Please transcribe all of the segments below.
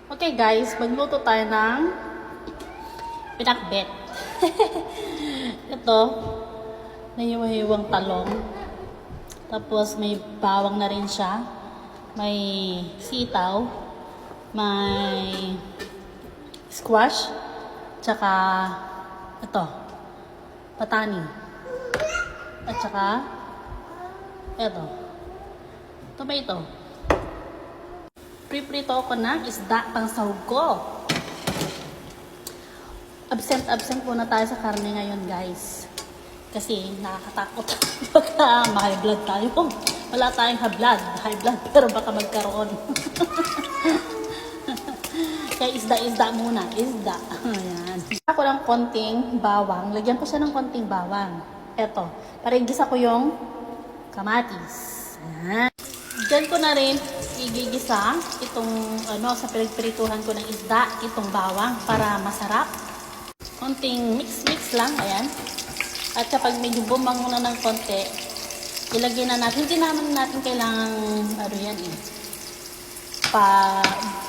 Okay guys, magluto tayo ng pinakbet. Ito, nahiwa-hiwang talong. Tapos may bawang na rin siya. May sitaw. May squash. Tsaka, ito, patani. At tsaka, ito, tomato. Priprito ko ng isda pang sahog ko. Absent muna tayo sa karne ngayon, guys. Kasi nakakatakot. Baka ma-high blood tayo. Wala tayong high blood, pero baka magkaroon. Kaya isda muna. Isda. Ayan. Ako lang konting bawang. Lagyan ko siya ng konting bawang. Eto. Para igisa ko yung kamatis. Ayan. Diyan ko na rin igigisa itong sa pinagprituhan ko ng isda, itong bawang para masarap. Konting mix lang, ayan. At kapag medyo bumango na ng konti, ilagay na natin. Hindi naman natin kailangan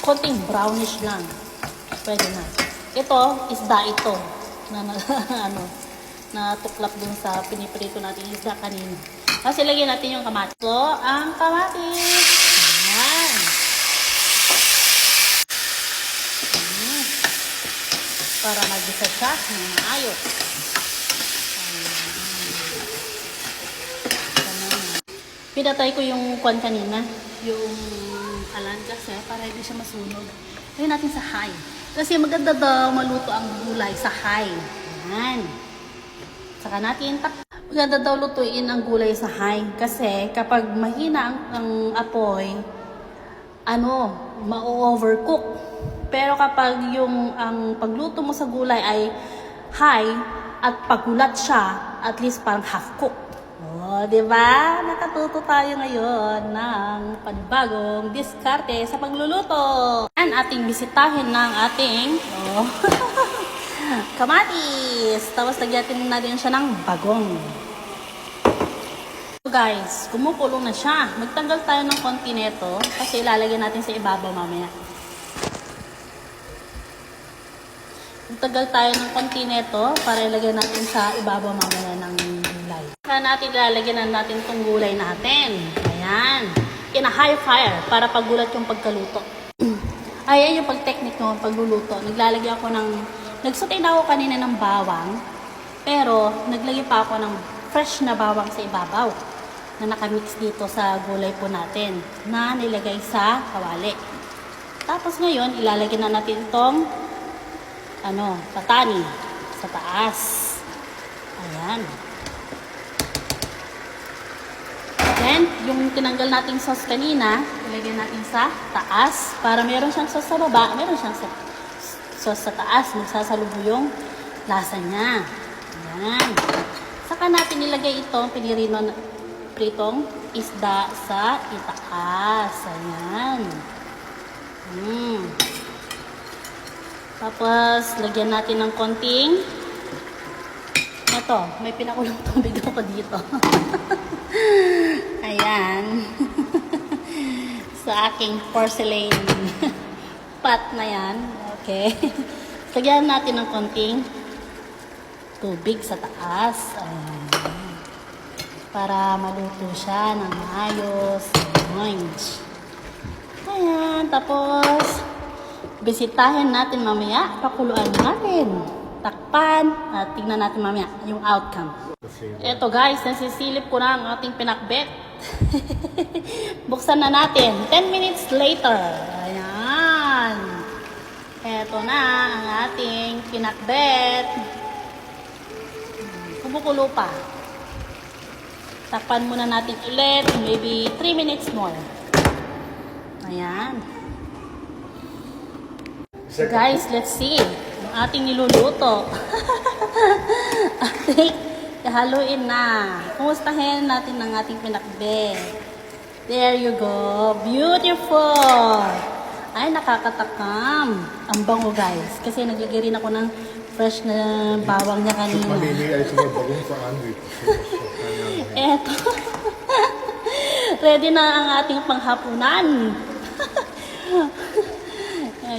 konting brownish lang. Pwede na. Ito, isda ito na natuklap dun sa piniprito natin isda kanina. Kasi lagyan natin yung kamatis. So, ang kamatis. Ayan. Para mag-isa siya ng maayos. Pinatay ko yung kwan kanina. Yung alan kasi para hindi siya masunog. Lagyan natin sa high. Kasi maganda daw maluto ang gulay sa high. Ayan. Saka natin maganda daw lutuin ang gulay sa high kasi kapag mahina ang apoy, ma-overcook. Pero kapag ang pagluto mo sa gulay ay high at pagulat siya, at least parang half cook. Oh, 'di ba? Nakatuto tayo ngayon ng panibagong diskarte sa pagluluto. Ang ating bisitahin ng ating kamatis. Tapos lagyan natin siya ng bagong. So guys, kumukulo na siya. Magtanggal tayo ng konti nito kasi ilalagay natin sa ibabaw mamaya. Magtanggal tayo ng konti nito para ilagay natin sa ibabaw mamaya ng gulay. Saka natin ilalagyan natin itong gulay natin. Ayan. In a high fire para pagulat yung pagkaluto. Ayan yung pag-technique ng pagluluto. Nagsaute na ako kanina ng bawang, pero naglagay pa ako ng fresh na bawang sa ibabaw na nakamix dito sa gulay po natin na nilagay sa kawali. Tapos ngayon, ilalagay na natin itong patani sa taas. Ayan. Then, yung tinanggal nating sauce kanina, ilagay natin sa taas para meron siyang sauce sa baba, meron siyang sauce sa taas. Magsasalubo yung lasa niya. Ayan. Saka natin ilagay itong pritong isda sa itaas. Ayan. Tapos, lagyan natin ng konting may pinakulong tubig ako dito. Ayan. Sa aking porcelain pot na yan. Okay. Lagyan natin ng konting tubig sa taas. Ayan. Para maluto siya ng maayos. Ayan. Tapos, bisitahin natin mamaya. Pakuluan natin. Takpan. At tignan natin mamaya yung outcome. Eto guys, nasisilip ko na ang ating pinakbet. Buksan na natin. 10 minutes later. Ayan. Eto na ang ating pinakbet. Kumukulo pa. Takpan muna natin ulit. Maybe 3 minutes more. Ayan. So guys, let's see. Ang ating niluluto. Ating haluin na. Kumustahin natin ang ating pinakbet. There you go. Beautiful. Ay, nakakatakam. Ang bango guys. Kasi naglagay rin ako ng fresh na bawang niya kanina. Eto. Ready na ang ating panghapunan.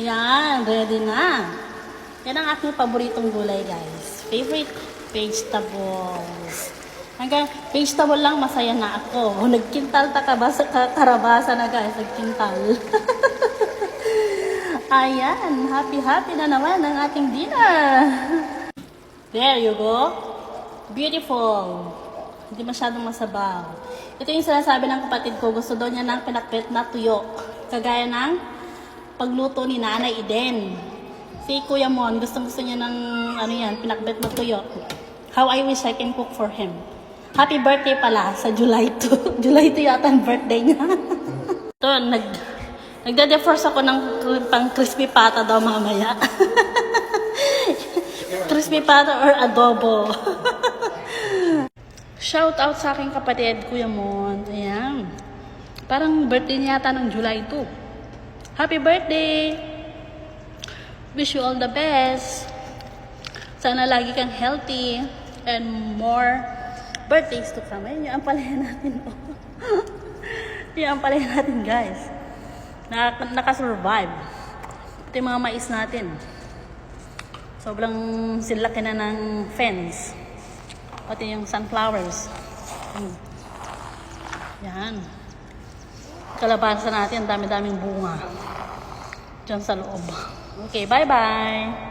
Ayan, ready na. Yan ang aking paboritong gulay, guys. Favorite vegetables. Hanggang vegetable lang, masaya na ako. Nagkintal ta ka ba sa karabasa na, guys? Nagkintal. Ayan, happy na naman ang ating dinner. There you go. Beautiful. Hindi masyadong masabaw. Ito yung sinasabi ng kapatid ko. Gusto daw niya ng pinakbet na tuyo. Kagaya ng pagluto ni Nanay Eden. Si Kuya Mon, gustong-gusto niya ng pinakbet na tuyo. How I wish I can cook for him. Happy birthday pala sa July 2. July 2 yata ang birthday niya. Ito, nagde-defrost ako ng pang crispy pata daw mamaya. Crispy pata or adobo. Shout out sa aking kapatid, Kuya Mon. Ayan. Parang birthday niya yata ng July 2. Happy birthday! Wish you all the best. Sana lagi kang healthy and more birthdays to come. Ayun yung ampalayan natin. Yung ampalayan natin, guys. Nakasurvive. Ito yung mga mais natin. Sobrang silaki na ng fence. Pati yung sunflowers. Yan. Kalabasa natin, dami-daming bunga. Diyan sa loob. Okay, bye-bye!